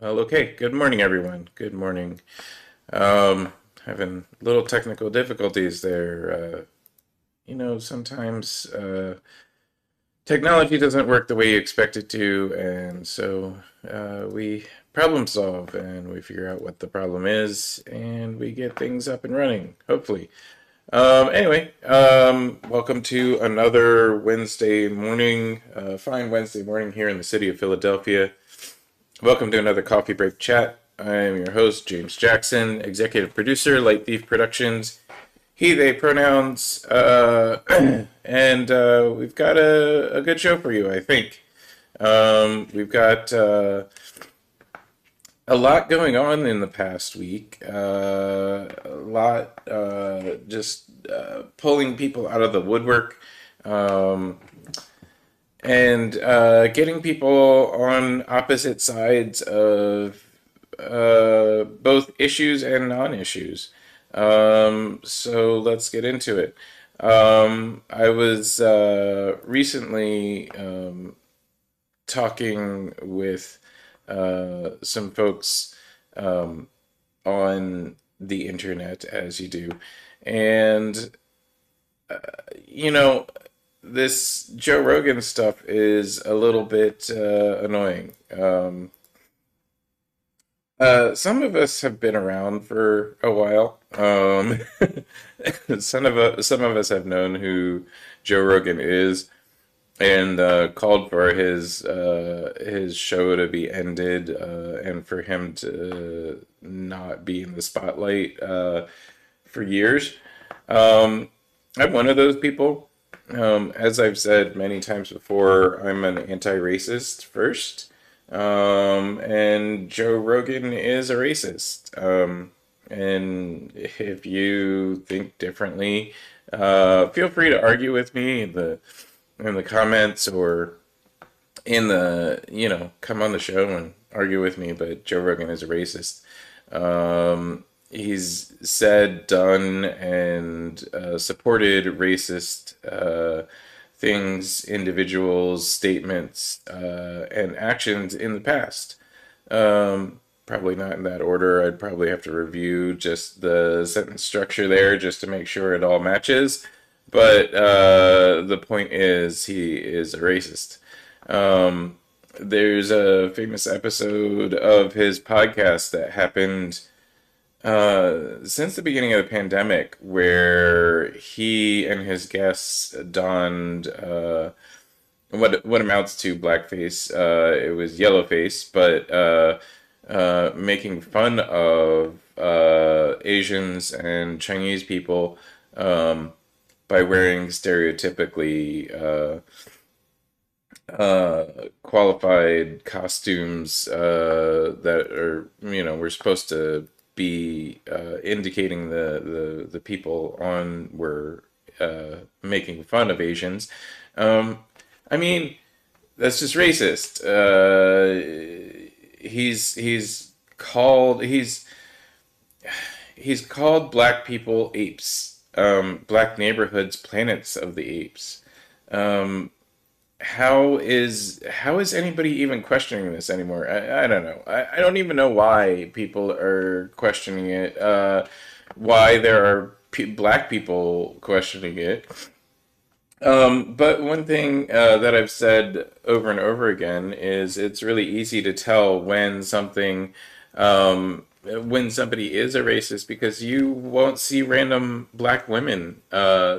Well, okay. Good morning, everyone. Good morning. Um, Having little technical difficulties there. Sometimes technology doesn't work the way you expect it to, and so we problem solve and we figure out what the problem is, and we get things up and running, hopefully. Welcome to another Wednesday morning, fine Wednesday morning here in the city of Philadelphia. Welcome to another Coffee Break Chat. I am your host, James Jackson, executive producer, Light Thief Productions, he, they pronouns, and we've got a good show for you, I think. We've got a lot going on in the past week, a lot just pulling people out of the woodwork. Um, and getting people on opposite sides of both issues and non-issues. So let's get into it. I was recently talking with some folks on the internet, as you do, and you know, this Joe Rogan stuff is a little bit annoying. Some of us have been around for a while. Some of us have known who Joe Rogan is, and called for his show to be ended, and for him to not be in the spotlight for years. Um, I'm one of those people. As I've said many times before, I'm an anti-racist first, and Joe Rogan is a racist. And if you think differently, feel free to argue with me in the comments or come on the show and argue with me. But Joe Rogan is a racist. He's said, done, and supported racist things, individuals, statements, and actions in the past. Probably not in that order. I'd probably have to review just the sentence structure there just to make sure it all matches. But the point is, he is a racist. There's a famous episode of his podcast that happened since the beginning of the pandemic, where he and his guests donned what amounts to blackface. It was yellowface, but making fun of Asians and Chinese people by wearing stereotypically qualified costumes that are, we're supposed to be indicating the people on were making fun of Asians. Um, I mean, that's just racist. He's called black people apes, black neighborhoods planets of the apes. Um, how is anybody even questioning this anymore? I don't know. I don't even know why people are questioning it. Why there are black people questioning it. But one thing that I've said over and over again is it's really easy to tell when somebody is a racist, because you won't see random black women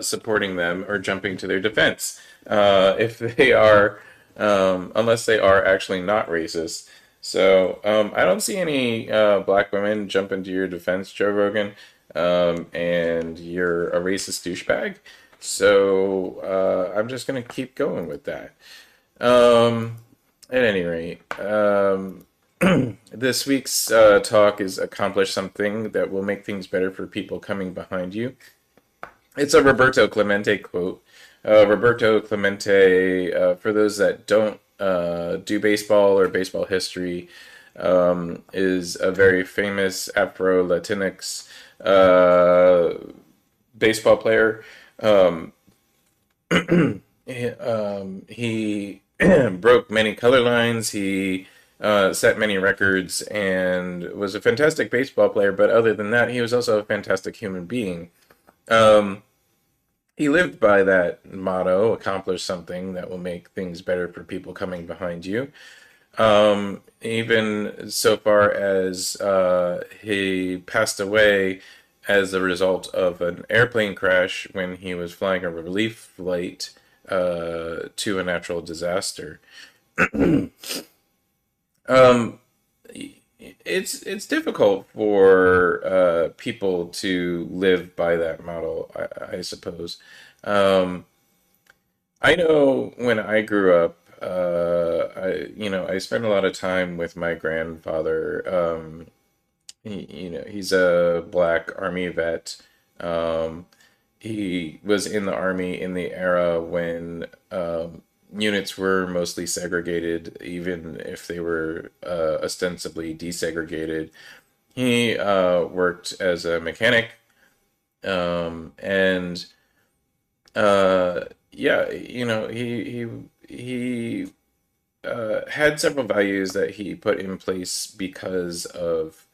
supporting them or jumping to their defense if they are, unless they are actually not racist. So I don't see any black women jumping to your defense, Joe Rogan, and you're a racist douchebag. So I'm just gonna keep going with that. Um, at any rate, this week's talk is accomplish something that will make things better for people coming behind you. It's a Roberto Clemente quote. Roberto Clemente, for those that don't do baseball or baseball history, is a very famous Afro-Latinx baseball player. Um, he broke many color lines. He set many records, and was a fantastic baseball player. But other than that, he was also a fantastic human being. Um, he lived by that motto: accomplish something that will make things better for people coming behind you. Even so far as he passed away as a result of an airplane crash when he was flying a relief flight to a natural disaster. Um, it's difficult for people to live by that model, I suppose. Um, I know when I grew up, I spent a lot of time with my grandfather. He's a black army vet. Um, he was in the army in the era when units were mostly segregated, even if they were ostensibly desegregated. He worked as a mechanic, and yeah, he had several values that he put in place because of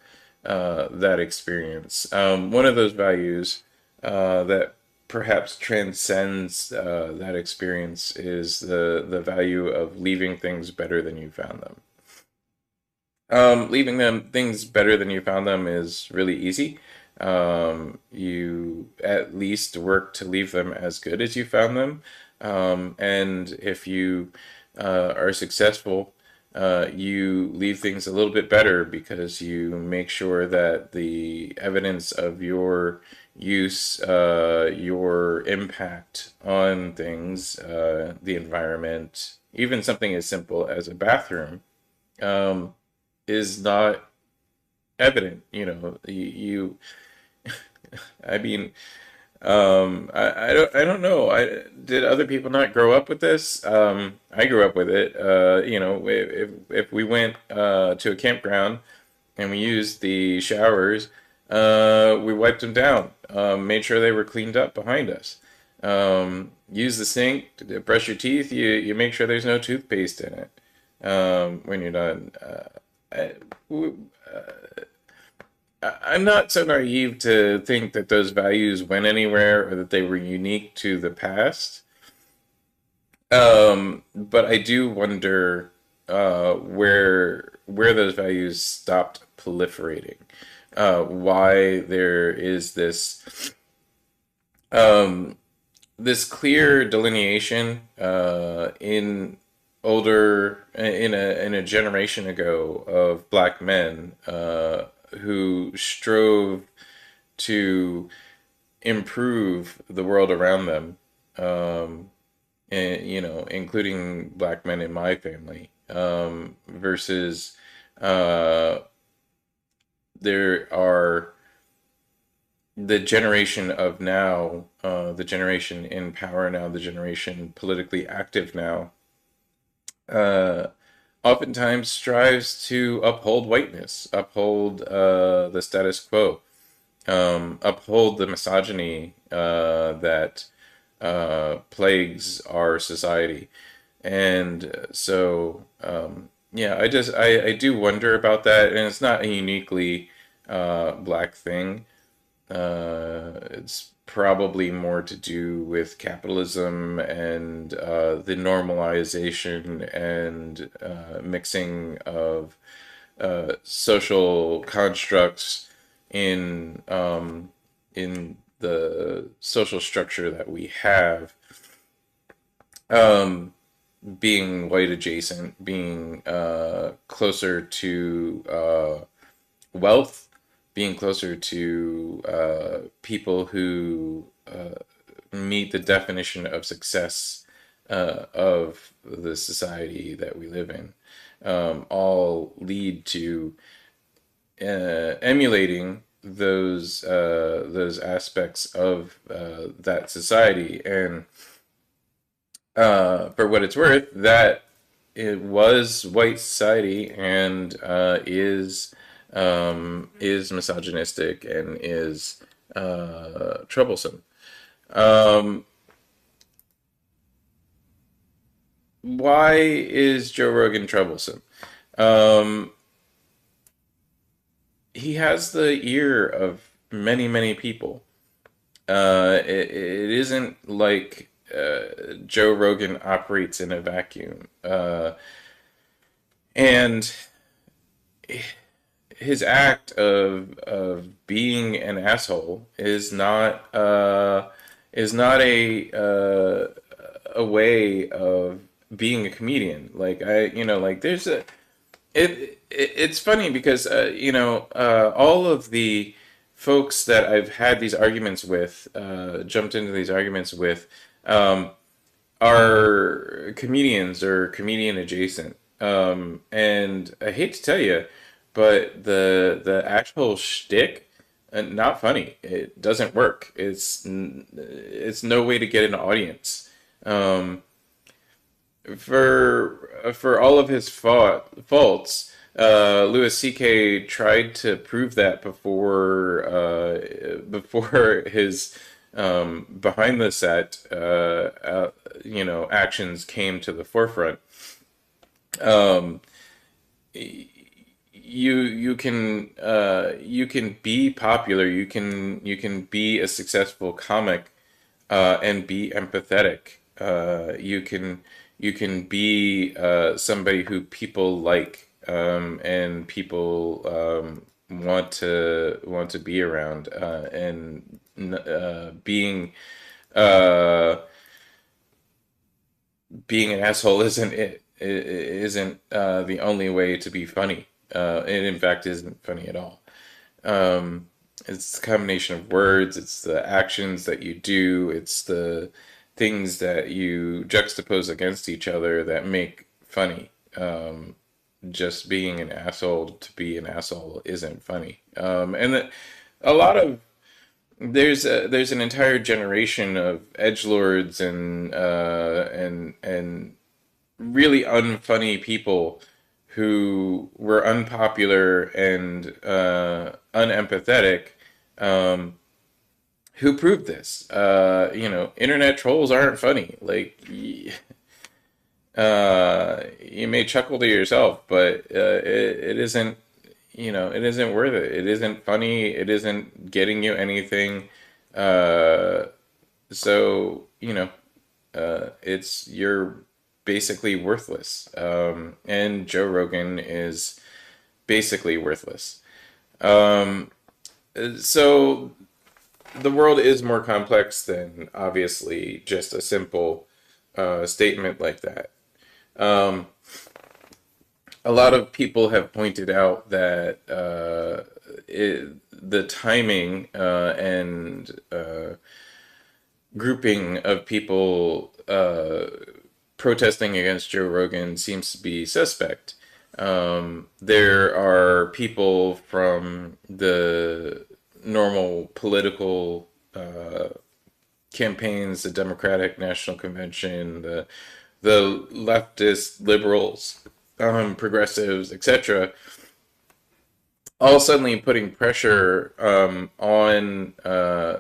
that experience. One of those values that perhaps transcends that experience is the value of leaving things better than you found them. Leaving them things better than you found them is really easy. You at least work to leave them as good as you found them. And if you are successful, you leave things a little bit better because you make sure that the evidence of your use, your impact on things, the environment, even something as simple as a bathroom, um, is not evident. I mean, I don't know. Did other people not grow up with this? I grew up with it. If we went to a campground and we used the showers, we wiped them down, made sure they were cleaned up behind us. Use the sink to brush your teeth. You make sure there's no toothpaste in it when you're done. I, I'm not so naive to think that those values went anywhere or that they were unique to the past. But I do wonder where those values stopped proliferating. Why there is um, this clear delineation in a generation ago of black men who strove to improve the world around them, and including black men in my family, versus uh, there are the generation of now, the generation in power now, the generation politically active now, uh, oftentimes strives to uphold whiteness, uphold the status quo, uphold the misogyny that plagues our society. And so, yeah, I do wonder about that, and it's not a uniquely black thing. It's probably more to do with capitalism and the normalization and mixing of social constructs in the social structure that we have, um, being white adjacent, being closer to wealth, being closer to people who meet the definition of success of the society that we live in, all lead to emulating those aspects of that society. And for what it's worth, that it was white society and is misogynistic and is troublesome. Um, why is Joe Rogan troublesome? Um, he has the ear of many, many people. It isn't like Joe Rogan operates in a vacuum. And his act of being an asshole is not a way of being a comedian. Like like there's a it's funny because all of the folks that I've had these arguments with, jumped into these arguments with, um, are comedians or comedian adjacent. And I hate to tell you, but the actual shtick, not funny. It doesn't work. It's no way to get an audience. Um, for all of his faults, Louis C.K. tried to prove that before his behind the set actions came to the forefront. Um, you can be popular, you can be a successful comic and be empathetic. You can be somebody who people like, and people want to be around, and uh, being an asshole isn't it. It isn't the only way to be funny. It in fact isn't funny at all. Um, it's a combination of words, it's the actions that you do, it's the things that you juxtapose against each other that make funny. Just being an asshole to be an asshole isn't funny. A lot of there's an entire generation of edgelords and really unfunny people who were unpopular and unempathetic, um, who proved this. Internet trolls aren't funny. Like, you may chuckle to yourself, but it isn't. It isn't worth it. It isn't funny. It isn't getting you anything. Uh, it's you're basically worthless. And Joe Rogan is basically worthless. Um, so the world is more complex than obviously just a simple statement like that. Um, a lot of people have pointed out that the timing and grouping of people protesting against Joe Rogan seems to be suspect. There are people from the normal political campaigns, the Democratic National Convention, the leftist liberals, progressives, etc., all suddenly putting pressure on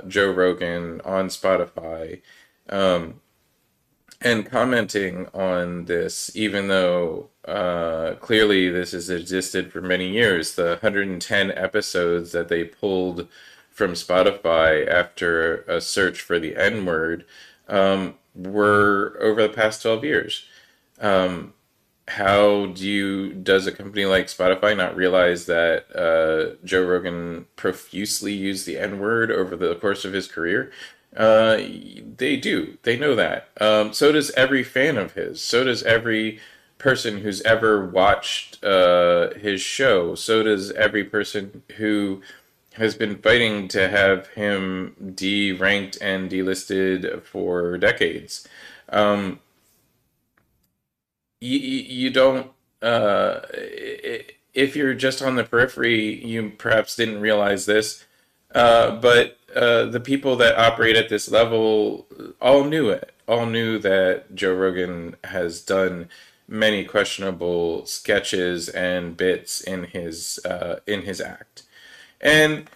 Joe Rogan, on Spotify, um, and commenting on this, even though clearly this has existed for many years. The 110 episodes that they pulled from Spotify after a search for the N word were over the past 12 years. Um, does a company like Spotify not realize that Joe Rogan profusely used the N word over the course of his career? Uh, they do. They know that. So does every fan of his. So does every person who's ever watched his show. So does every person who has been fighting to have him de-ranked and delisted for decades. Um, you don't if you're just on the periphery, you perhaps didn't realize this, but the people that operate at this level all knew it, all knew that Joe Rogan has done many questionable sketches and bits in his act, and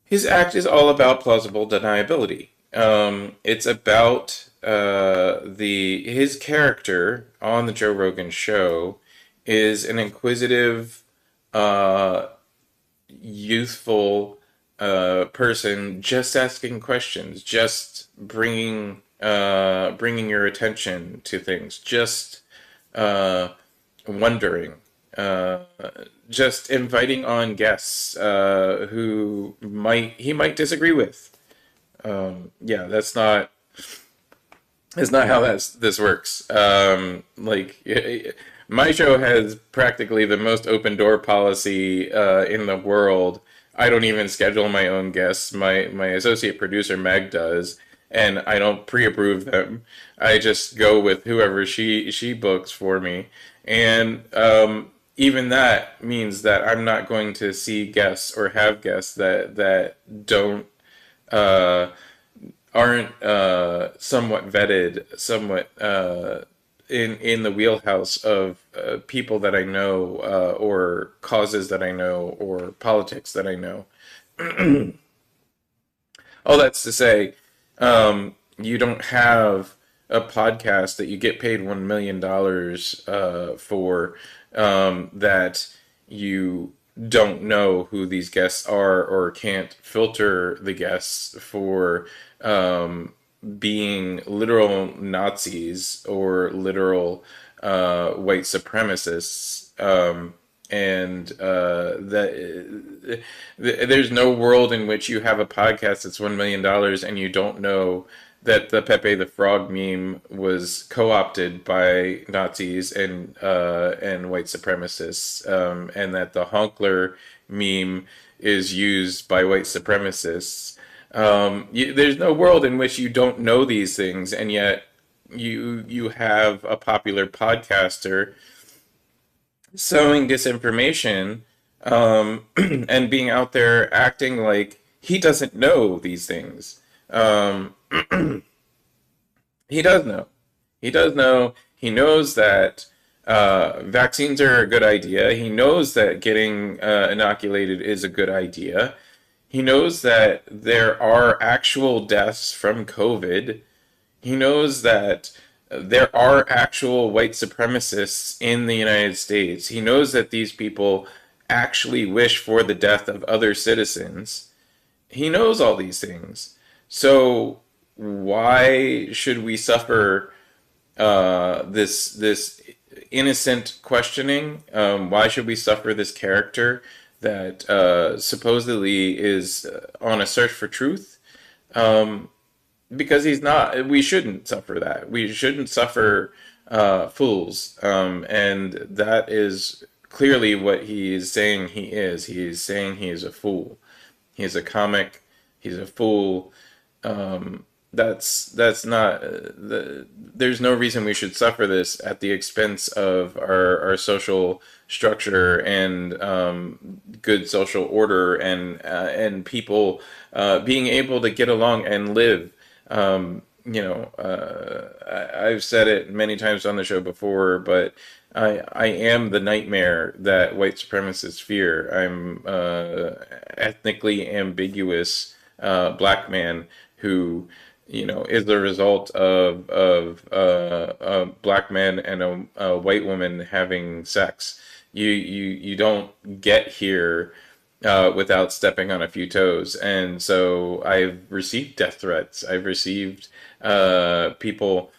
his act is all about plausible deniability. It's about the his character on the Joe Rogan show is an inquisitive, uh, youthful person, just asking questions, just bringing your attention to things, just uh, wondering, uh, just inviting on guests who might disagree with. Yeah, that's not how this works. My show has practically the most open door policy in the world. I don't even schedule my own guests. My associate producer Meg does, and I don't pre-approve them. I just go with whoever she books for me, and even that means that I'm not going to see guests or have guests that don't uh, aren't somewhat vetted, somewhat in the wheelhouse of people that I know, or causes that I know, or politics that I know. All that's to say, you don't have a podcast that you get paid $1 million for, that you don't know who these guests are, or can't filter the guests for being literal Nazis or literal white supremacists. And there's no world in which you have a podcast that's $1 million and you don't know that the Pepe the Frog meme was co-opted by Nazis and white supremacists, and that the Honkler meme is used by white supremacists. There's no world in which you don't know these things, and yet you have a popular podcaster sowing disinformation, and being out there acting like he doesn't know these things. Um, he does know. He does know. He knows that vaccines are a good idea. He knows that getting inoculated is a good idea. He knows that there are actual deaths from COVID. He knows that there are actual white supremacists in the United States. He knows that these people actually wish for the death of other citizens. He knows all these things. So why should we suffer this innocent questioning? Why should we suffer this character that supposedly is on a search for truth? Because he's not. We shouldn't suffer that. We shouldn't suffer fools, and that is clearly what he is saying. He is. He is saying he is a fool. He's a comic. He's a fool. That's not. There's no reason we should suffer this at the expense of our social structure and good social order, and people being able to get along and live. I've said it many times on the show before, but I am the nightmare that white supremacists fear. I'm ethnically ambiguous black man who, is the result of a black man and a white woman having sex. You don't get here without stepping on a few toes. And so I've received death threats. I've received people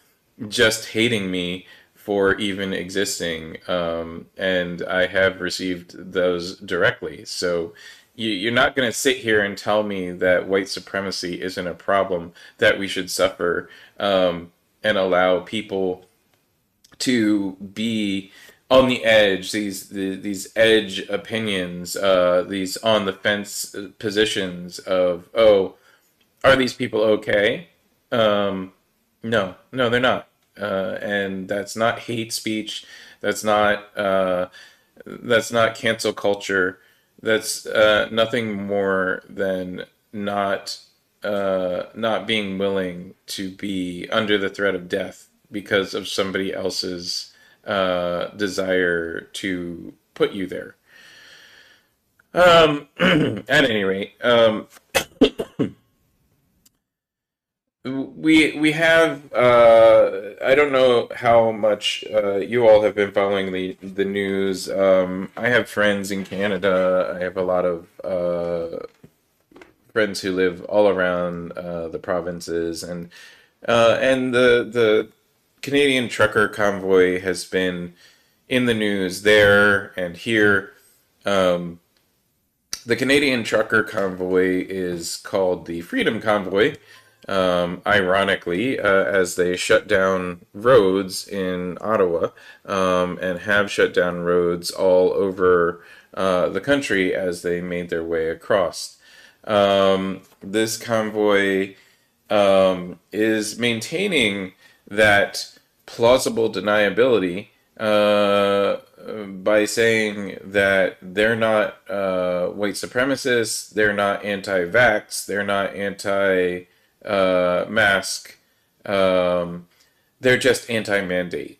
just hating me for even existing. And I have received those directly. So you're not going to sit here and tell me that white supremacy isn't a problem that we should suffer, and allow people to be on the edge, these edge opinions, these on the fence positions of, oh, are these people okay? No, no, they're not, and that's not hate speech. That's not cancel culture. That's nothing more than not being willing to be under the threat of death because of somebody else's desire to put you there. At any rate, We have I don't know how much you all have been following the news. I have friends in Canada. I have a lot of friends who live all around the provinces, and the Canadian trucker convoy has been in the news there and here. Um, the Canadian trucker convoy is called the Freedom Convoy, ironically, as they shut down roads in Ottawa, and have shut down roads all over the country as they made their way across. This convoy is maintaining that plausible deniability by saying that they're not white supremacists, they're not anti-vax, they're not anti-mask, they're just anti-mandate.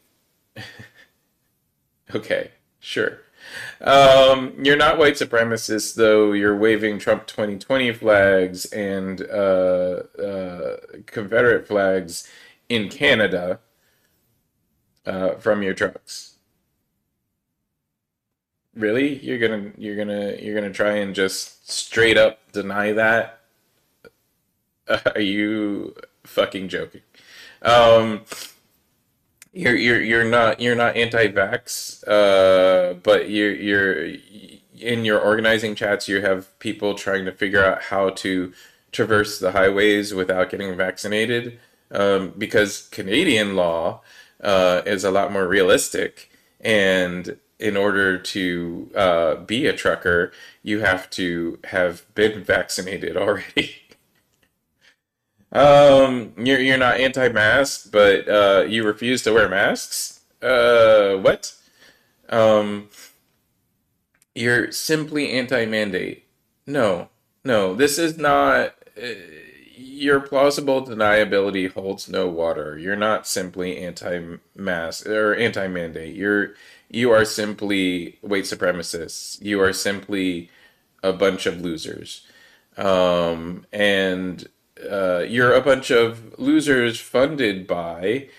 Okay, sure. You're not white supremacists, though. You're waving Trump 2020 flags and Confederate flags in Canada from your trucks. Really? You're gonna try and just straight up deny that? Are you fucking joking? Um, you're not anti-vax, but you're in your organizing chats. You have people trying to figure out how to traverse the highways without getting vaccinated, because Canadian law is a lot more realistic, and in order to be a trucker, you have to have been vaccinated already. You're not anti-mask, but you refuse to wear masks? What? Um, you're simply anti-mandate. No, no, this is not. Your plausible deniability holds no water. You're not simply anti-mask or anti-mandate. You are simply white supremacists. You are simply a bunch of losers. And you're a bunch of losers funded by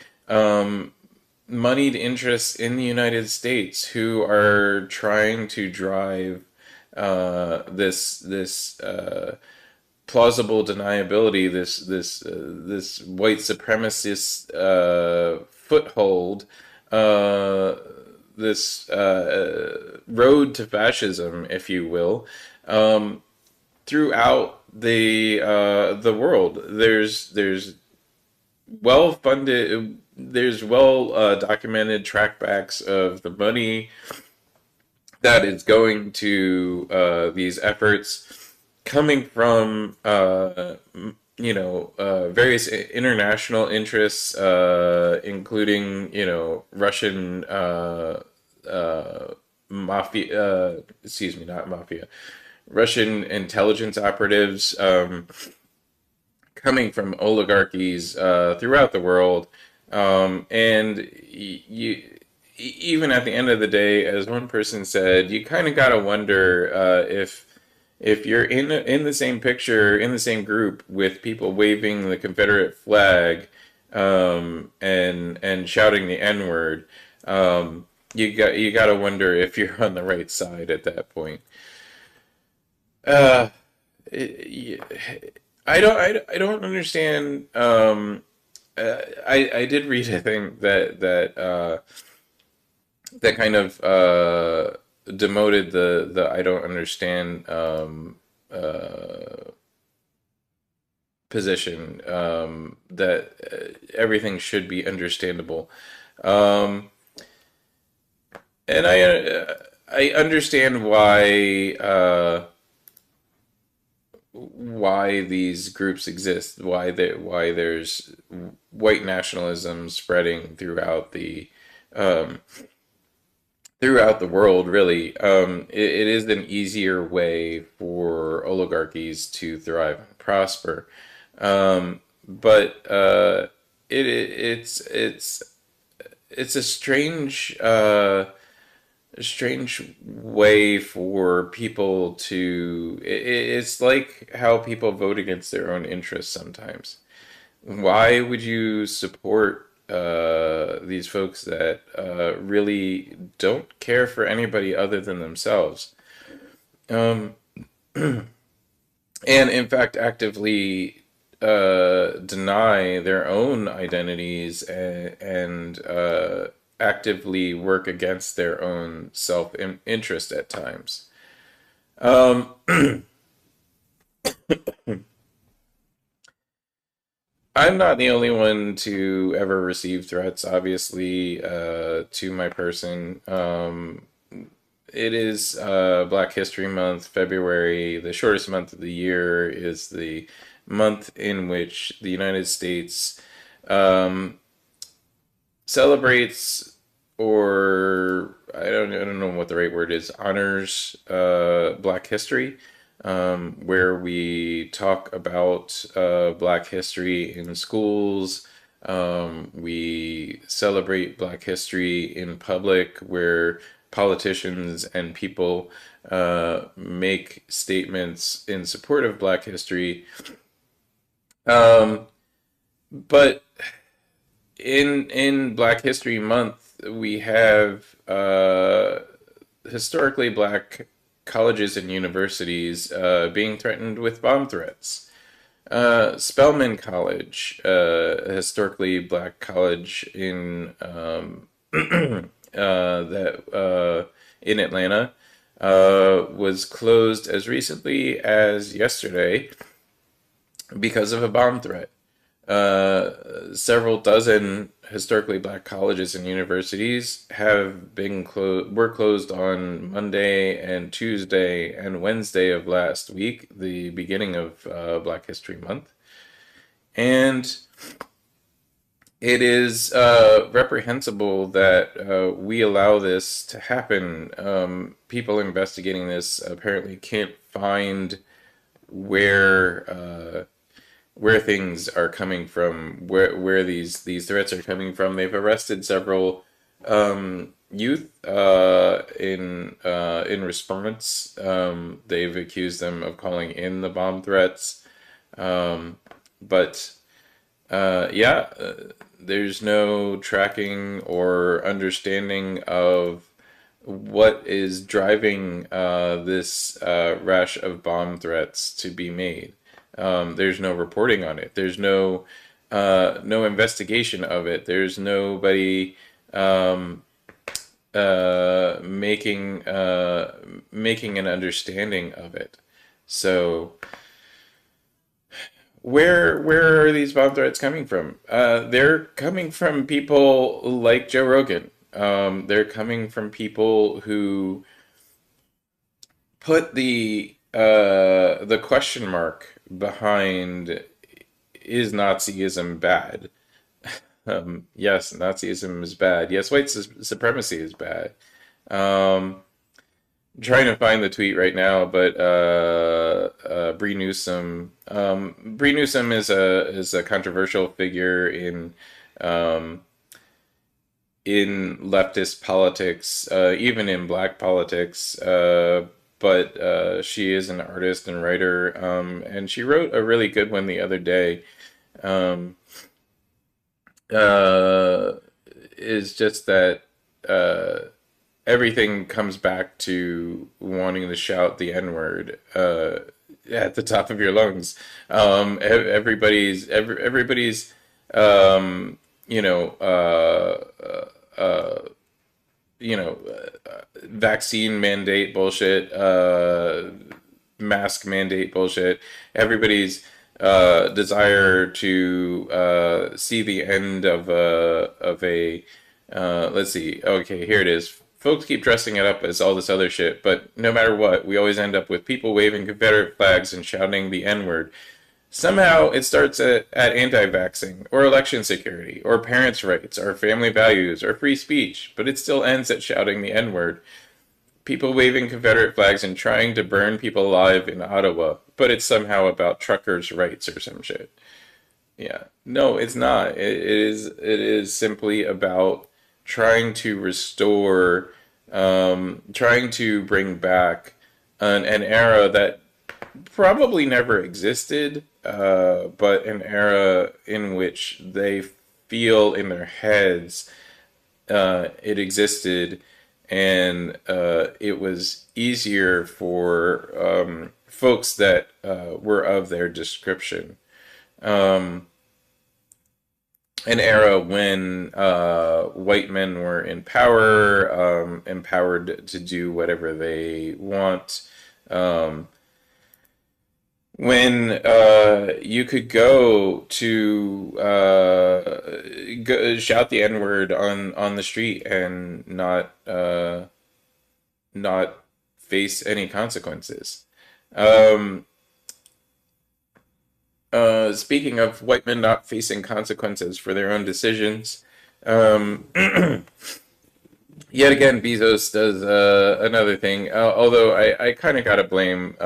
moneyed interests in the United States who are trying to drive this plausible deniability, this white supremacist foothold, uh, this road to fascism, if you will, throughout the world. There's well funded, there's well documented trackbacks of the money that is going to these efforts coming from various international interests, including Russian mafia. Excuse me, not mafia. Russian intelligence operatives, coming from oligarchies throughout the world, and even at the end of the day, as one person said, you kind of gotta wonder if you're in the same picture, in the same group with people waving the Confederate flag, and shouting the N word. You gotta wonder if you're on the right side at that point. Uh, I don't understand. I did read a thing that kind of demoted the I don't understand position, that everything should be understandable. Um, and I understand why these groups exist, why there's white nationalism spreading um, throughout the world. Really, it is an easier way for oligarchies to thrive and prosper. But it's a strange way for people to. It's like how people vote against their own interests sometimes. Why would you support these folks that really don't care for anybody other than themselves? Um, and in fact, actively deny their own identities and actively work against their own self-interest at times. Um, I'm not the only one to ever receive threats, obviously, to my person. It is Black History Month. February, the shortest month of the year, is the month in which the United States um, celebrates, or I don't know what the right word is, honors Black history, where we talk about Black history in schools. We celebrate Black history in public, where politicians and people make statements in support of Black history. Um, but in Black History Month, we have historically Black colleges and universities being threatened with bomb threats. Spelman College, a historically Black college in Atlanta, was closed as recently as yesterday because of a bomb threat. Several dozen historically Black colleges and universities have been were closed on Monday and Tuesday and Wednesday of last week, the beginning of Black History Month. And it is reprehensible that we allow this to happen. People investigating this apparently can't find where where things are coming from, where these threats are coming from. They've arrested several youth in response. They've accused them of calling in the bomb threats, but yeah, there's no tracking or understanding of what is driving this rash of bomb threats to be made. There's no reporting on it. There's no investigation of it. There's nobody um, making an understanding of it. So where are these bomb threats coming from? They're coming from people like Joe Rogan. They're coming from people who put the question mark behind, is Nazism bad? Yes, Nazism is bad. Yes, white supremacy is bad. Um, I'm trying to find the tweet right now, but Bree Newsom is a controversial figure um, in leftist politics, even in black politics. But she is an artist and writer, and she wrote a really good one the other day. Um, uh, is just that uh, everything comes back to wanting to shout the N word at the top of your lungs. Everybody's um, you know you know, vaccine mandate bullshit, mask mandate bullshit. Everybody's desire to see the end of a let's see. Okay, here it is. Folks keep dressing it up as all this other shit, but no matter what, we always end up with people waving Confederate flags and shouting the N word. Somehow it starts at anti-vaxxing, or election security, or parents' rights, or family values, or free speech, but it still ends at shouting the N-word. People waving Confederate flags and trying to burn people alive in Ottawa, but it's somehow about truckers' rights or some shit. Yeah. No, it's not. It is simply about trying to restore, trying to bring back an era that probably never existed, but an era in which they feel in their heads it existed, and it was easier for folks that were of their description. Um, an era when white men were in power, empowered to do whatever they want. Um, when you could go to shout the N word on the street and not face any consequences. Um, Speaking of white men not facing consequences for their own decisions, um, yet again, Bezos does another thing. Although I kind of gotta blame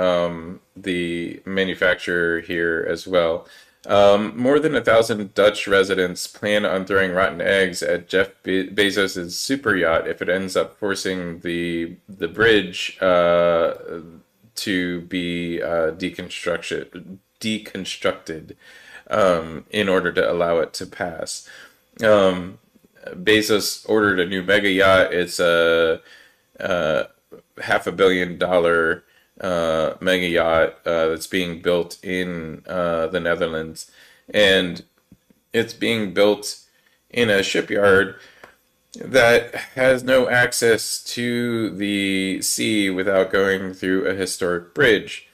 the manufacturer here as well. More than 1,000 Dutch residents plan on throwing rotten eggs at Jeff Bezos's super yacht if it ends up forcing the bridge to be deconstructed in order to allow it to pass. Um, Bezos ordered a new mega yacht. It's a $500 million mega yacht that's being built in the Netherlands, and it's being built in a shipyard that has no access to the sea without going through a historic bridge.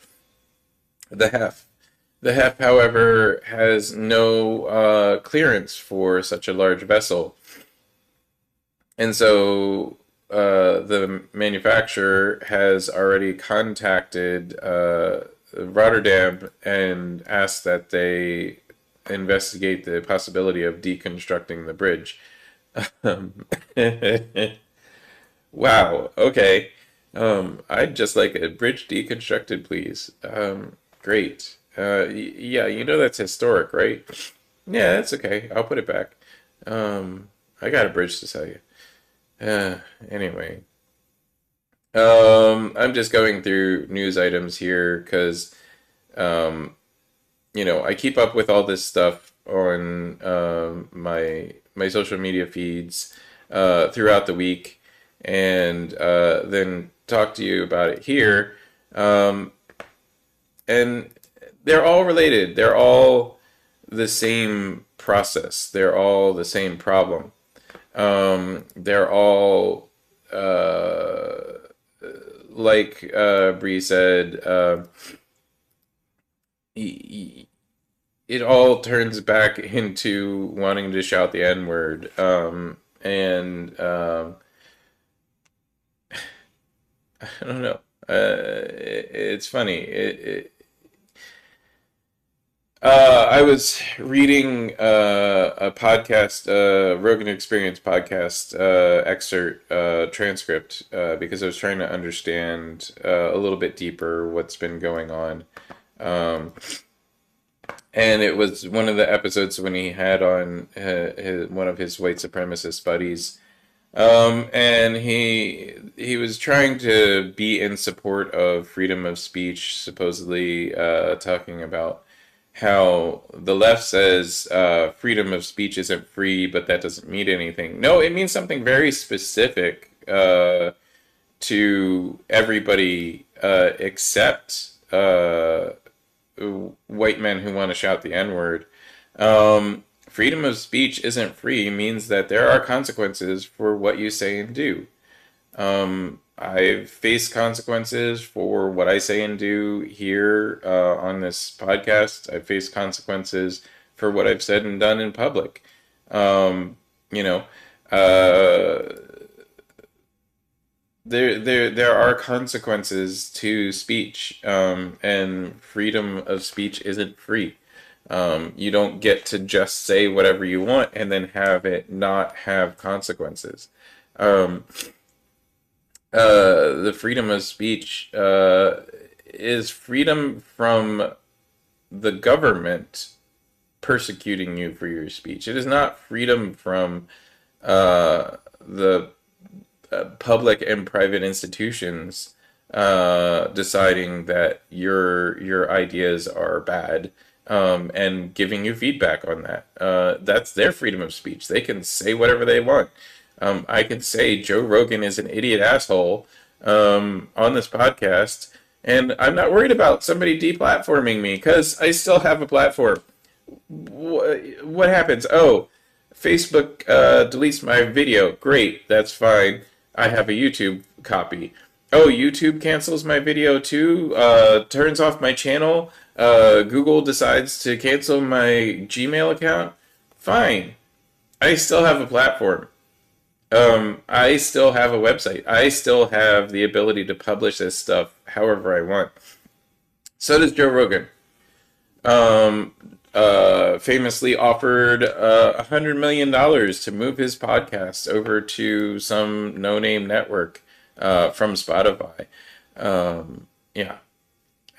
The HEF. The HEF, however, has no clearance for such a large vessel. And so the manufacturer has already contacted Rotterdam and asked that they investigate the possibility of deconstructing the bridge. Um, wow, okay. I'd just like a bridge deconstructed, please. Great. Yeah, you know that's historic, right? Yeah, that's okay. I'll put it back. I got a bridge to sell you. Anyway, I'm just going through news items here because, um, I keep up with all this stuff on my social media feeds throughout the week, and then talk to you about it here. Um, and they're all related. They're all the same process. They're all the same problem. They're all like Bree said. It all turns back into wanting to shout the N word. And I don't know. It's funny. I was reading a podcast, Rogan Experience podcast excerpt transcript because I was trying to understand a little bit deeper what's been going on. Um, and it was one of the episodes when he had on one of his white supremacist buddies. And he was trying to be in support of freedom of speech, supposedly talking about how the left says freedom of speech isn't free, but that doesn't mean anything. No, it means something very specific to everybody except white men who want to shout the N-word. Freedom of speech isn't free means that there are consequences for what you say and do. I've faced consequences for what I say and do here on this podcast. I've faced consequences for what I've said and done in public. Um, you know, uh, there are consequences to speech, and freedom of speech isn't free. You don't get to just say whatever you want and then have it not have consequences. Um, the freedom of speech is freedom from the government persecuting you for your speech. It is not freedom from the public and private institutions deciding that your ideas are bad, and giving you feedback on that. That's their freedom of speech. They can say whatever they want. I can say Joe Rogan is an idiot asshole on this podcast, and I'm not worried about somebody deplatforming me because I still have a platform. What happens? Oh, Facebook deletes my video. Great, that's fine. I have a YouTube copy. Oh, YouTube cancels my video too, turns off my channel. Google decides to cancel my Gmail account. Fine. I still have a platform. I still have a website. I still have the ability to publish this stuff however I want. So does Joe Rogan. Um, Famously offered $100 million to move his podcast over to some no-name network from Spotify. Yeah,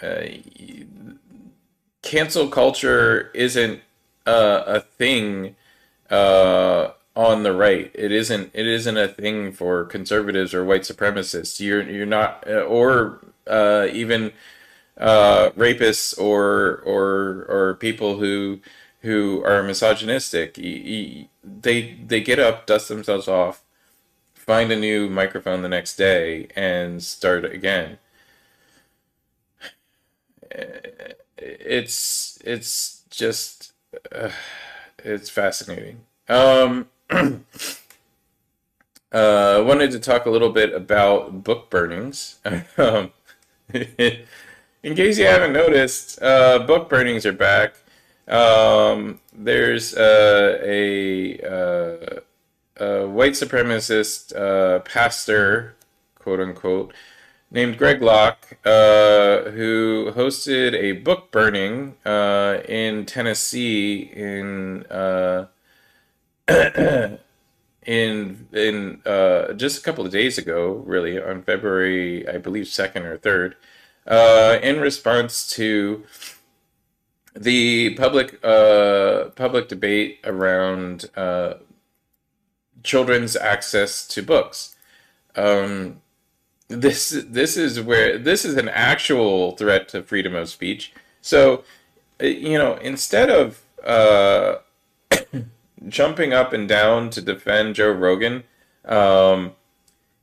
uh, cancel culture isn't a thing on the right. It isn't. It isn't a thing for conservatives or white supremacists. You're not, or even rapists or people who are misogynistic. They get up, dust themselves off, find a new microphone the next day, and start again. It's just it's fascinating. I wanted to talk a little bit about book burnings. In case you haven't noticed, book burnings are back. There's a white supremacist pastor, quote unquote, named Greg Locke, who hosted a book burning in Tennessee in just a couple of days ago, really, on February, I believe, 2nd or 3rd, in response to the public debate around children's access to books. Um, this is an actual threat to freedom of speech. So, instead of jumping up and down to defend Joe Rogan, um,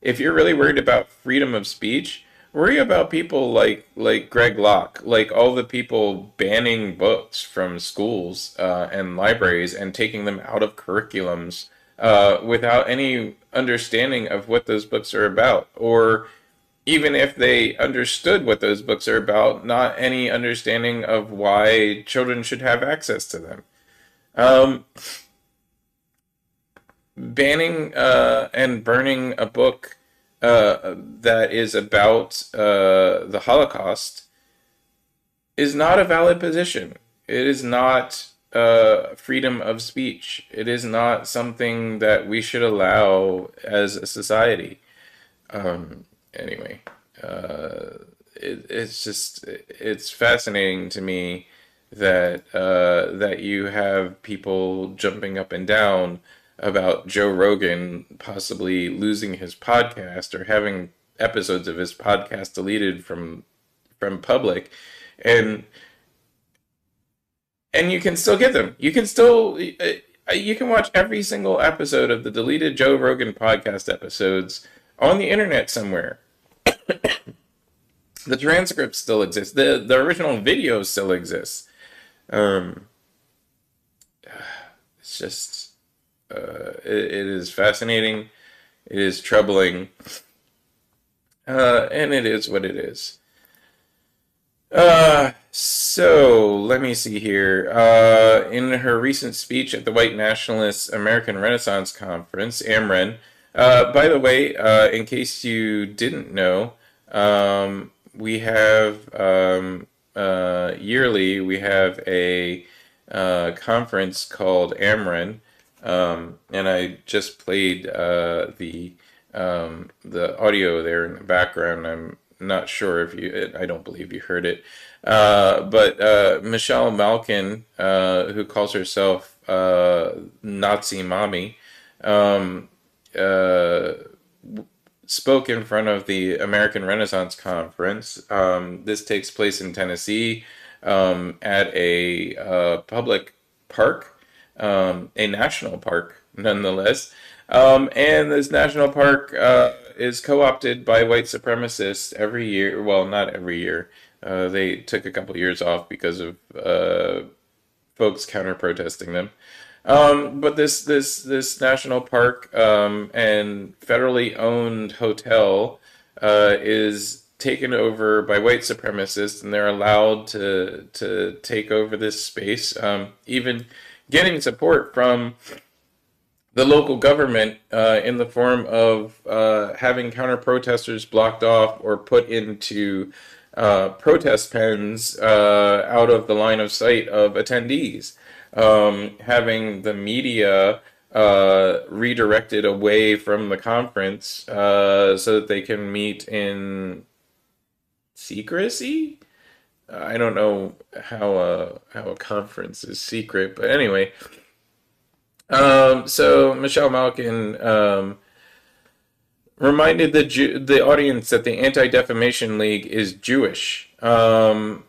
if you're really worried about freedom of speech, worry about people like Greg Locke, like all the people banning books from schools and libraries and taking them out of curriculums without any understanding of what those books are about, or even if they understood what those books are about, not any understanding of why children should have access to them. Um, Banning and burning a book that is about the Holocaust is not a valid position. It is not freedom of speech. It is not something that we should allow as a society. Anyway, it's fascinating to me that you have people jumping up and down about Joe Rogan possibly losing his podcast or having episodes of his podcast deleted from public, and you can still get them. You can still you can watch every single episode of the deleted Joe Rogan podcast episodes on the internet somewhere. The transcript still exists. The original video still exists. Um, it's just it is fascinating. It is troubling, and it is what it is. So let me see here. In her recent speech at the White Nationalists American Renaissance Conference, AMREN, by the way, in case you didn't know, we have yearly we have a conference called AMREN, and I just played the audio there in the background. I'm not sure if you, I don't believe you heard it. But Michelle Malkin, who calls herself Nazi Mommy, um, uh, spoke in front of the American Renaissance Conference. This takes place in Tennessee at a public park, a national park nonetheless. And this national park is co-opted by white supremacists every year. Well, not every year. They took a couple years off because of folks counter-protesting them. But this national park and federally owned hotel is taken over by white supremacists, and they're allowed to take over this space, even getting support from the local government in the form of having counter protesters blocked off or put into protest pens out of the line of sight of attendees, having the media redirected away from the conference so that they can meet in secrecy. I don't know how a conference is secret, but anyway. So Michelle Malkin reminded the audience that the Anti-Defamation League is Jewish. Totally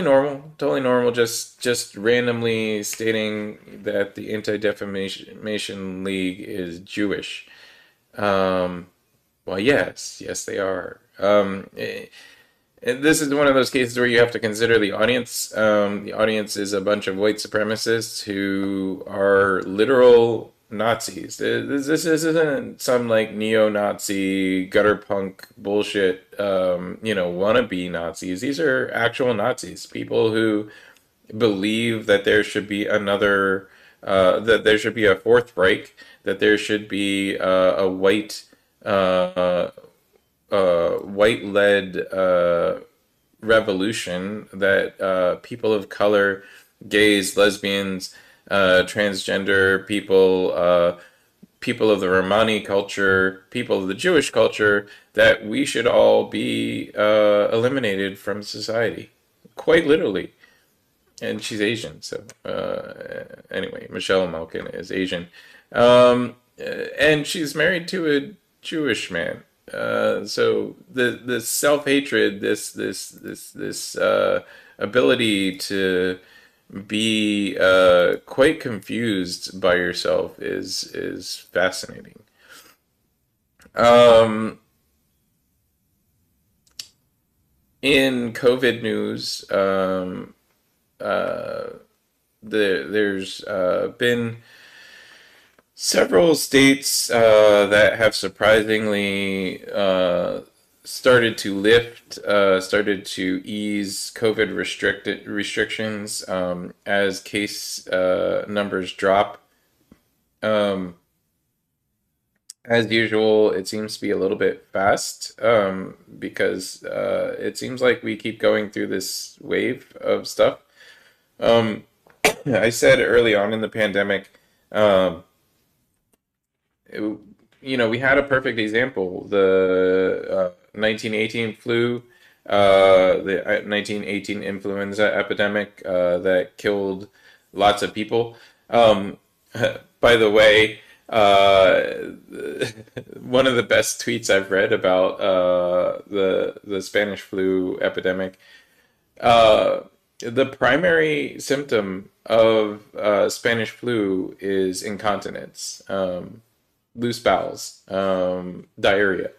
normal. Just randomly stating that the Anti-Defamation League is Jewish. Well, yes, they are. This is one of those cases where you have to consider the audience. The audience is a bunch of white supremacists who are literal Nazis. This isn't some like neo-Nazi gutter punk bullshit, wannabe Nazis. These are actual Nazis, people who believe that there should be that there should be a Fourth Reich, that there should be a white-led revolution, that people of color, gays, lesbians, transgender people, people of the Romani culture, people of the Jewish culture, that we should all be eliminated from society, quite literally. And she's Asian, so anyway, Michelle Malkin is Asian, and she's married to a Jewish man. So the self-hatred, this ability to be quite confused by yourself is fascinating. Um, in COVID news, uh, there's been several states that have surprisingly started to ease COVID restrictions as case numbers drop. Um, as usual, it seems to be a little bit fast because it seems like we keep going through this wave of stuff. Um, I said early on in the pandemic, um, it- we had a perfect example. The 1918 flu, the 1918 influenza epidemic that killed lots of people. Um, by the way, one of the best tweets I've read about the Spanish flu epidemic. Uh, the primary symptom of Spanish flu is incontinence, loose bowels, diarrhea.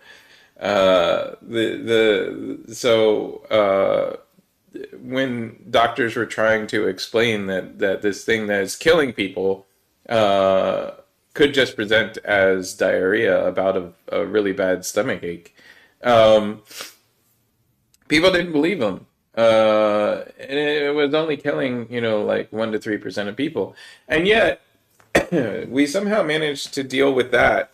When doctors were trying to explain that this thing that is killing people uh, could just present as diarrhea about a really bad stomach ache, um, people didn't believe them. And it was only killing, like 1 to 3% of people, and yet we somehow managed to deal with that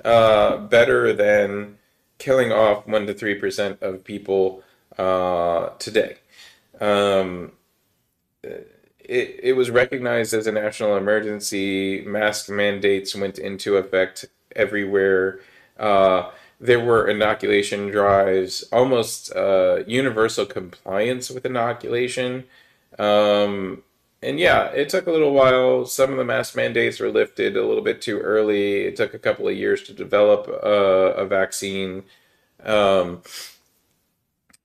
better than killing off 1 to 3% of people today. Um, it was recognized as a national emergency. Mask mandates went into effect everywhere. There were inoculation drives, almost universal compliance with inoculation. Um, and yeah, it took a little while. Some of the mask mandates were lifted a little bit too early. It took a couple of years to develop a vaccine. Um,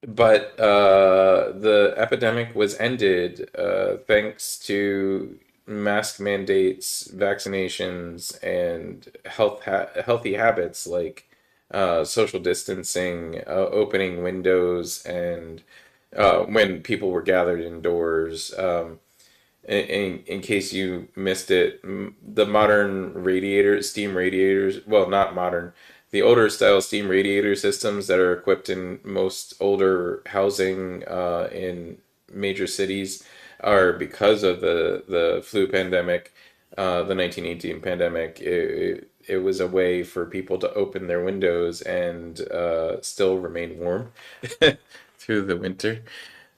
but the epidemic was ended thanks to mask mandates, vaccinations, and healthy habits like social distancing, opening windows, and when people were gathered indoors. In case you missed it, the modern radiators, steam radiators, well, not modern, the older style steam radiator systems that are equipped in most older housing in major cities are because of the flu pandemic, the 1918 pandemic. It was a way for people to open their windows and still remain warm through the winter.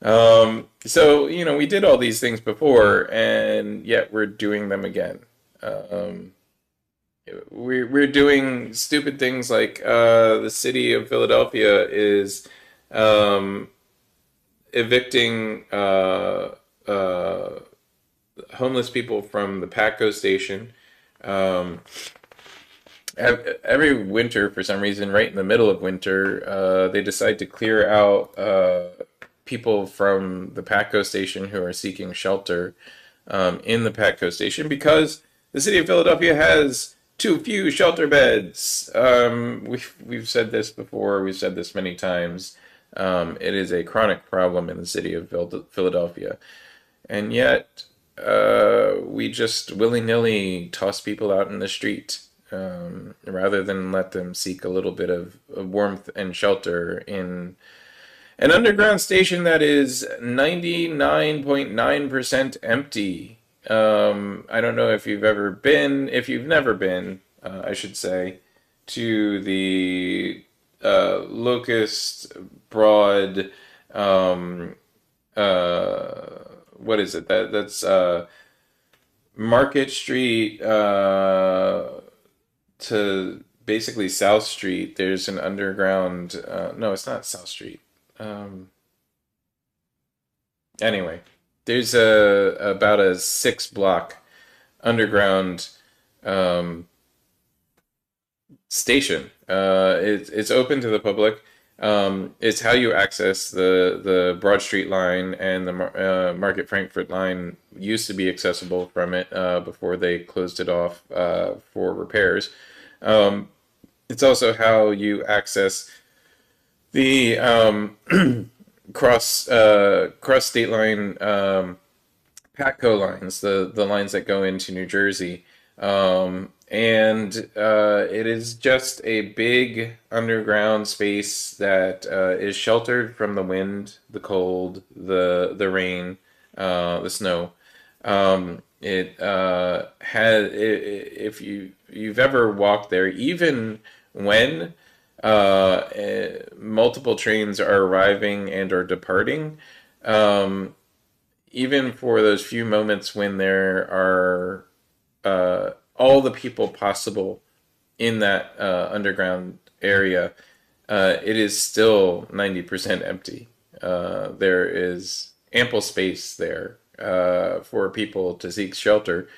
So, we did all these things before, and yet we're doing them again. Um, we're doing stupid things like the city of Philadelphia is um, evicting homeless people from the Patco station. Um, every winter, for some reason, right in the middle of winter, they decide to clear out people from the Patco station who are seeking shelter in the Patco station because the city of Philadelphia has too few shelter beds. We've said this before. We've said this many times. It is a chronic problem in the city of Philadelphia, and yet we just willy-nilly toss people out in the street rather than let them seek a little bit of warmth and shelter in an underground station that is 99.9% empty. I don't know if you've ever been, if you've never been, I should say, to the Locust Broad, um, what is it? That's Market Street to basically South Street. There's an underground, no, it's not South Street. Um, anyway, there's a about a 6 block underground um, station. It's open to the public. It's how you access the Broad Street line and the Market Frankfurt line used to be accessible from it before they closed it off for repairs. Um, it's also how you access the cross state line Patco lines, the lines that go into New Jersey. And it is just a big underground space that is sheltered from the wind, the cold, the rain, the snow. It has if you've ever walked there, even when multiple trains are arriving and are departing, um, even for those few moments when there are all the people possible in that underground area, it is still 90% empty. There is ample space there for people to seek shelter.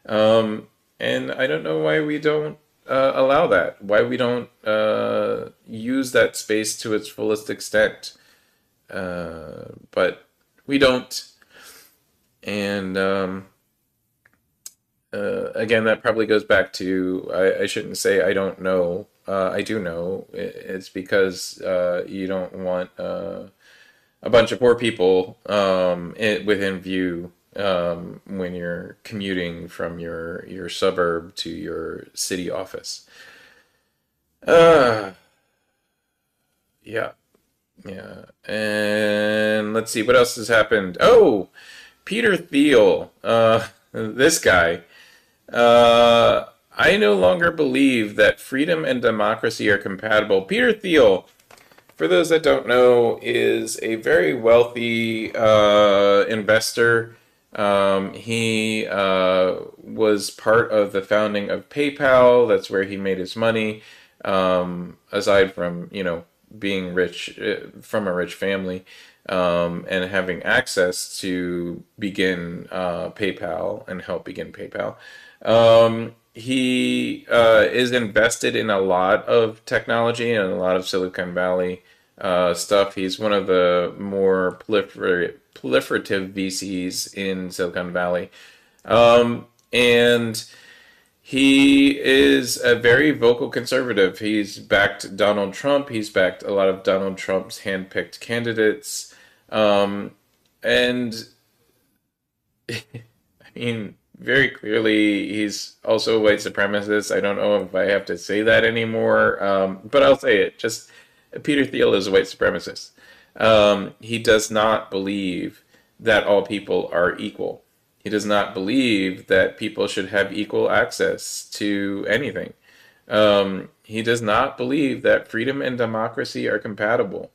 And I don't know why we don't allow that, why we don't use that space to its fullest extent. But we don't. And again, that probably goes back to I shouldn't say I don't know. I do know. It's because you don't want a bunch of poor people within view when you're commuting from your suburb to your city office. Uh, yeah, yeah. And let's see what else has happened. Oh, Peter Thiel. This guy. I no longer believe that freedom and democracy are compatible. Peter Thiel, for those that don't know, is a very wealthy investor. He was part of the founding of PayPal. That's where he made his money. Aside from, being rich from a rich family. and having access to begin PayPal and help begin PayPal. He is invested in a lot of technology and a lot of Silicon Valley stuff. He's one of the more proliferative VCs in Silicon Valley. And he is a very vocal conservative. He's backed Donald Trump. He's backed a lot of Donald Trump's handpicked candidates. And I mean, very clearly, he's also a white supremacist. I don't know if I have to say that anymore, but I'll say it. Just Peter Thiel is a white supremacist. He does not believe that all people are equal. He does not believe that people should have equal access to anything. He does not believe that freedom and democracy are compatible.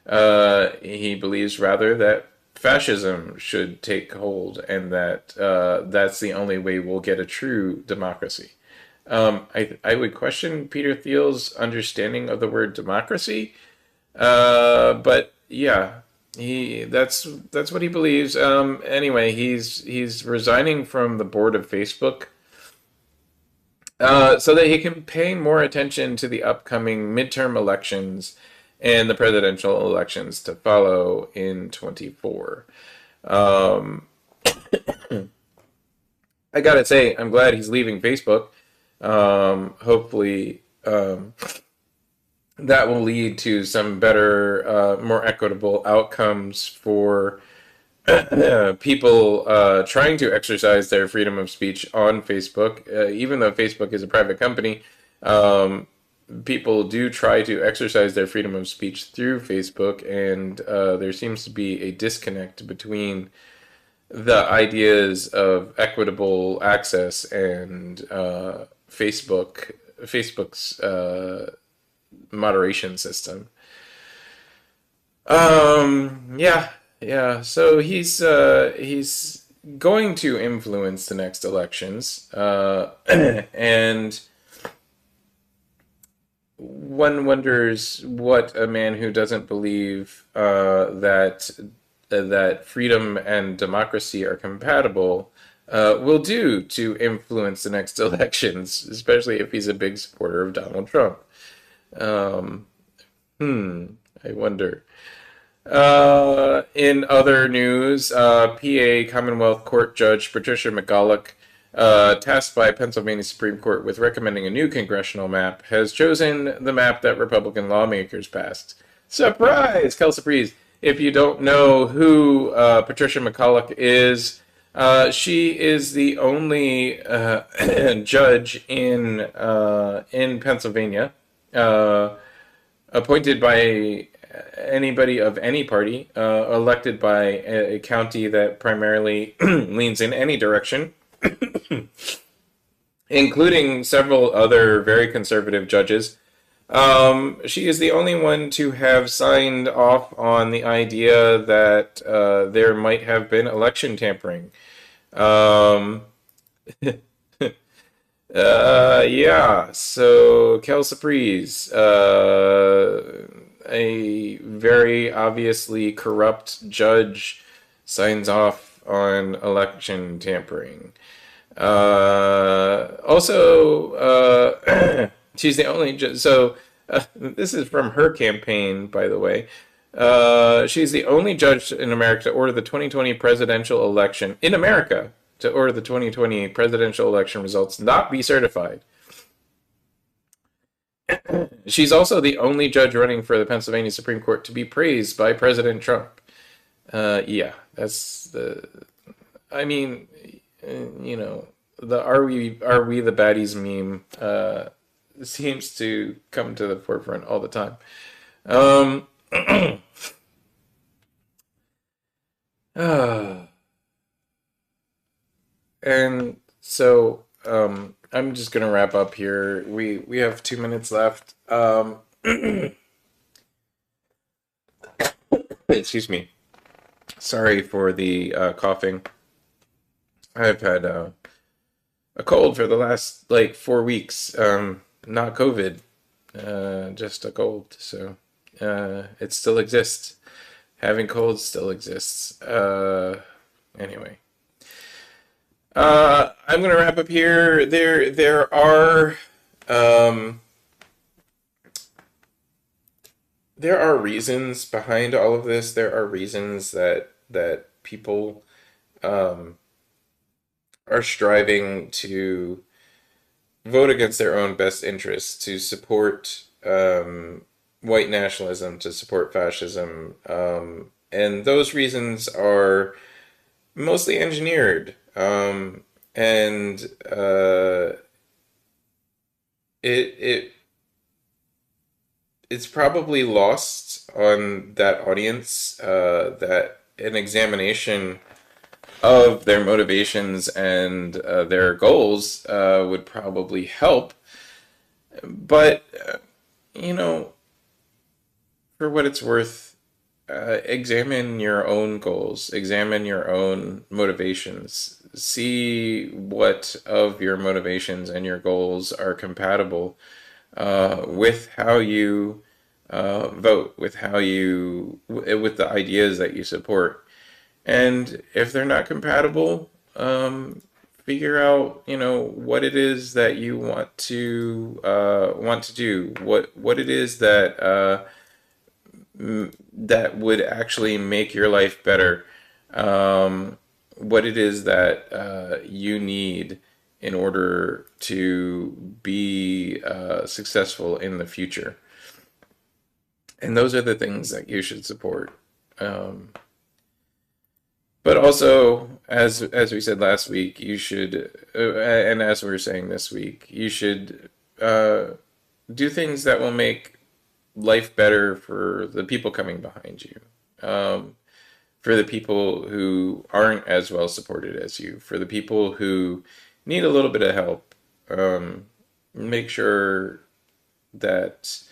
He believes rather that fascism should take hold and that that's the only way we'll get a true democracy. I would question Peter Thiel's understanding of the word democracy, but yeah, that's what he believes. Anyway, he's resigning from the board of Facebook so that he can pay more attention to the upcoming midterm elections and the presidential elections to follow in 24. Um, I gotta say, I'm glad he's leaving Facebook. Hopefully, that will lead to some better, more equitable outcomes for people trying to exercise their freedom of speech on Facebook. Even though Facebook is a private company, people do try to exercise their freedom of speech through Facebook, and there seems to be a disconnect between the ideas of equitable access and Facebook's moderation system. Yeah, yeah. So he's going to influence the next elections, and one wonders what a man who doesn't believe that freedom and democracy are compatible will do to influence the next elections, especially if he's a big supporter of Donald Trump. Um, I wonder. In other news, PA Commonwealth Court Judge Patricia McCulloch, tasked by Pennsylvania Supreme Court with recommending a new congressional map, has chosen the map that Republican lawmakers passed. Surprise! Kel surprise! If you don't know who Patricia McCulloch is, she is the only judge in Pennsylvania appointed by anybody of any party, elected by a county that primarily leans in any direction, including several other very conservative judges. She is the only one to have signed off on the idea that there might have been election tampering. Um, yeah, so Kel Surprise, a very obviously corrupt judge signs off on election tampering. Also, she's the only judge. So, this is from her campaign, by the way. She's the only judge in America to order the 2020 presidential election in America to order the 2020 presidential election results not be certified. She's also the only judge running for the Pennsylvania Supreme Court to be praised by President Trump. Yeah, that's the. I mean, the "Are we the baddies" meme seems to come to the forefront all the time. Um, and so I'm just gonna wrap up here. We have 2 minutes left. Excuse me. Sorry for the coughing. I've had a cold for the last like 4 weeks. Not COVID, just a cold. So it still exists. Having colds still exists. Anyway. I'm gonna wrap up here. Um, there are reasons behind all of this. There are reasons that people um, are striving to vote against their own best interests, to support white nationalism, to support fascism, and those reasons are mostly engineered. And it it's probably lost on that audience that an examination of their motivations and their goals would probably help. But, you know, for what it's worth, examine your own goals, examine your own motivations, see what of your motivations and your goals are compatible with how you vote, with how you, with the ideas that you support. And if they're not compatible, figure out, what it is that you want to do, what it is that would actually make your life better, what it is that you need in order to be successful in the future. And those are the things that you should support. But also, as we said last week, you should, and as we're saying this week, you should do things that will make life better for the people coming behind you, for the people who aren't as well supported as you, for the people who need a little bit of help. Make sure that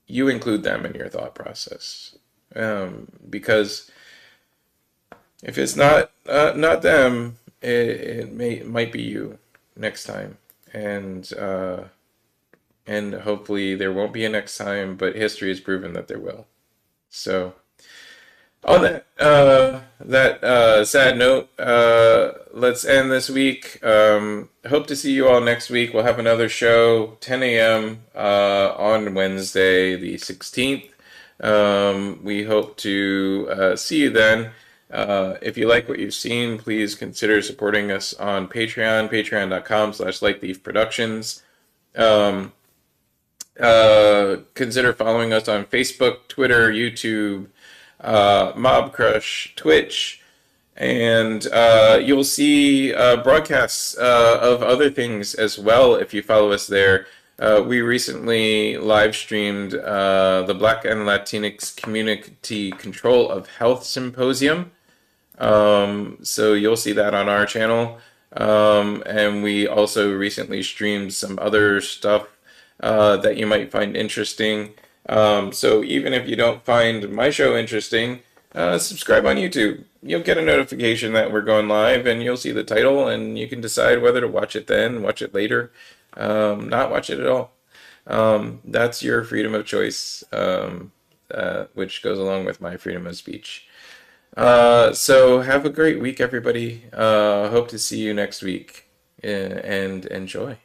you include them in your thought process, because if it's not them, it might be you next time, and hopefully there won't be a next time, but history has proven that there will. So on that sad note, let's end this week. Hope to see you all next week. We'll have another show 10 a.m. On Wednesday the 16th. We hope to see you then. If you like what you've seen, please consider supporting us on Patreon, patreon.com/lightleafproductions. Consider following us on Facebook, Twitter, YouTube, Mob Crush, Twitch, and you'll see broadcasts of other things as well if you follow us there. We recently live streamed the Black and Latinx Community Control of Health Symposium. So you'll see that on our channel. And we also recently streamed some other stuff that you might find interesting. So even if you don't find my show interesting, subscribe on YouTube. You'll get a notification that we're going live, and you'll see the title, and you can decide whether to watch it then, watch it later, not watch it at all. That's your freedom of choice, which goes along with my freedom of speech. So have a great week, everybody. Hope to see you next week, and enjoy.